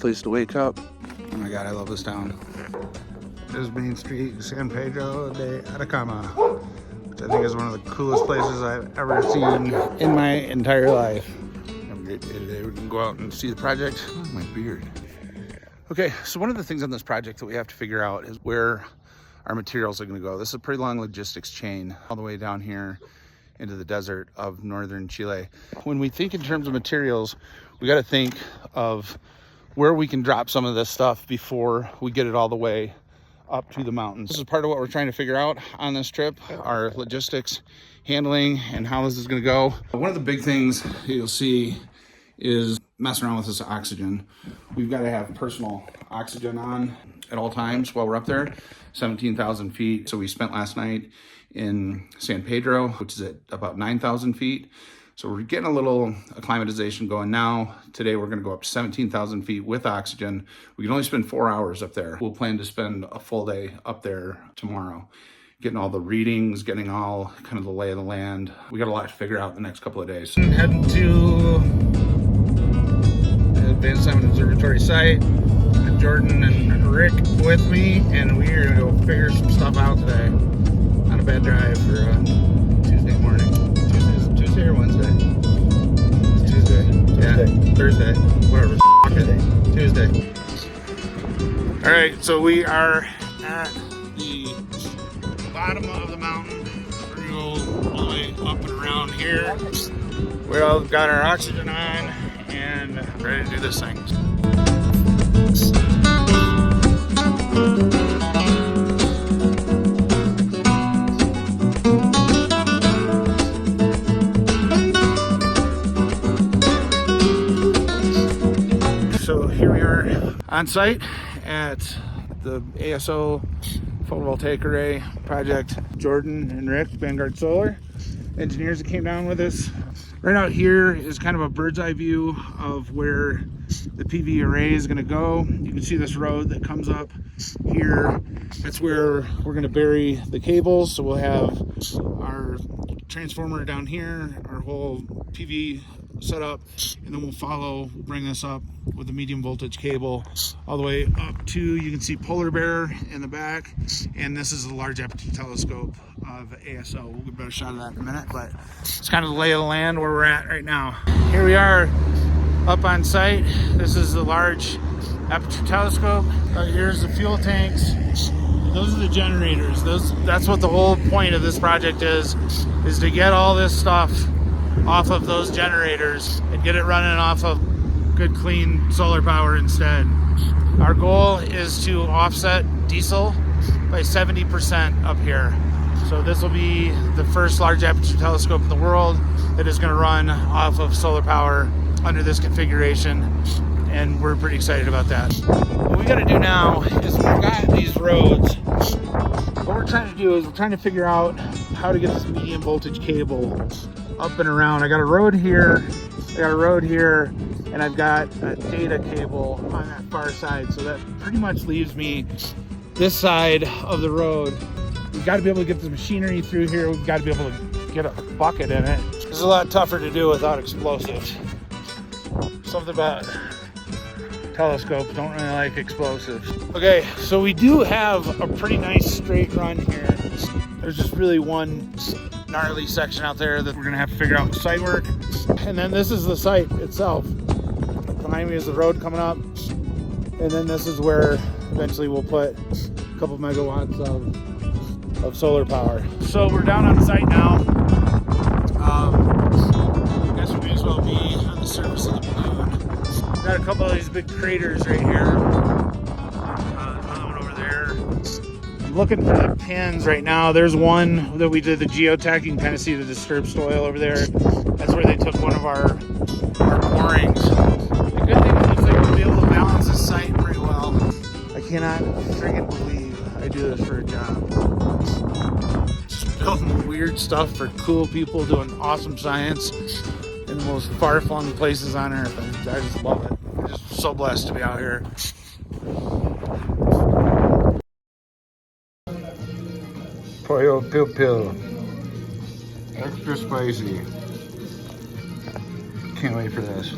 place to wake up. Oh my God, I love this town. This is Main Street, San Pedro de Atacama, which I think is one of the coolest places I've ever seen in my entire life. Have a great day today. We can go out and see the project. Oh, my beard. Okay, so one of the things on this project that we have to figure out is where our materials are going to go. This is a pretty long logistics chain all the way down here into the desert of northern Chile. When we think in terms of materials, we got to think of where we can drop some of this stuff before we get it all the way up to the mountains. This is part of what we're trying to figure out on this trip, our logistics, handling, and how this is going to go. One of the big things you'll see is messing around with this oxygen. We've got to have personal oxygen on at all times while we're up there, 17,000 feet. So we spent last night in San Pedro, which is at about 9,000 feet. So we're getting a little acclimatization going now. Today we're going to go up to 17,000 feet with oxygen. We can only spend 4 hours up there. We'll plan to spend a full day up there tomorrow, getting all the readings, getting all kind of the lay of the land. We got a lot to figure out in the next couple of days. I'm heading to the Advanced Observatory site. Got Jordan and Rick with me, and we are going to go figure some stuff out today. Not a bad drive for Tuesday morning. Tuesday or Wednesday? It's Tuesday. Yeah, Thursday. Whatever. Tuesday. All right, so we are at the bottom of the mountain. We're going to go all the way up and around here. We all got our oxygen on and ready to do this thing. So here we are on site at the ASO photovoltaic array project. Jordan and Rick, Vanguard Solar, engineers that came down with us. Right out here is kind of a bird's eye view of where the PV array is going to go. You can see this road that comes up here. That's where we're going to bury the cables. So we'll have our transformer down here, our whole PV set up, and then we'll bring this up with a medium voltage cable all the way up to, you can see polar bear in the back, and this is a large aperture telescope of ASO. We'll get a better shot of that in a minute, but it's kind of the lay of the land where we're at right now. Here we are up on site. This is the large aperture telescope. Here's the fuel tanks. Those are the generators. That's what the whole point of this project is to get all this stuff off of those generators and get it running off of good clean solar power instead. Our goal is to offset diesel by 70% up here. So this will be the first large aperture telescope in the world that is going to run off of solar power under this configuration, and we're pretty excited about that. What we got to do now is we've got these roads. What we're trying to do is we're trying to figure out how to get this medium voltage cable up and around. I got a road here, and I've got a data cable on that far side. So that pretty much leaves me this side of the road. We've got to be able to get the machinery through here. We've got to be able to get a bucket in it. It's a lot tougher to do without explosives. Something about telescopes don't really like explosives. Okay, so we do have a pretty nice straight run here. There's just really one gnarly section out there that we're gonna have to figure out site work. And then this is the site itself. Behind me is the road coming up. And then this is where eventually we'll put a couple megawatts of solar power. So we're down on site now. I guess we may as well be on the surface of the balloon. Got a couple of these big craters right here. Another one over there. I'm looking for the pins right now. There's one that we did the geotech. You can kind of see the disturbed soil over there. That's where they took one of our borings. The good thing is it looks like we'll be able to balance this site pretty well. I cannot friggin' believe I do this for a job. Just building weird stuff for cool people doing awesome science in the most far-flung places on earth. I just love it. I'm just so blessed to be out here. Pollo Piu Piu. Extra spicy. Can't wait for this.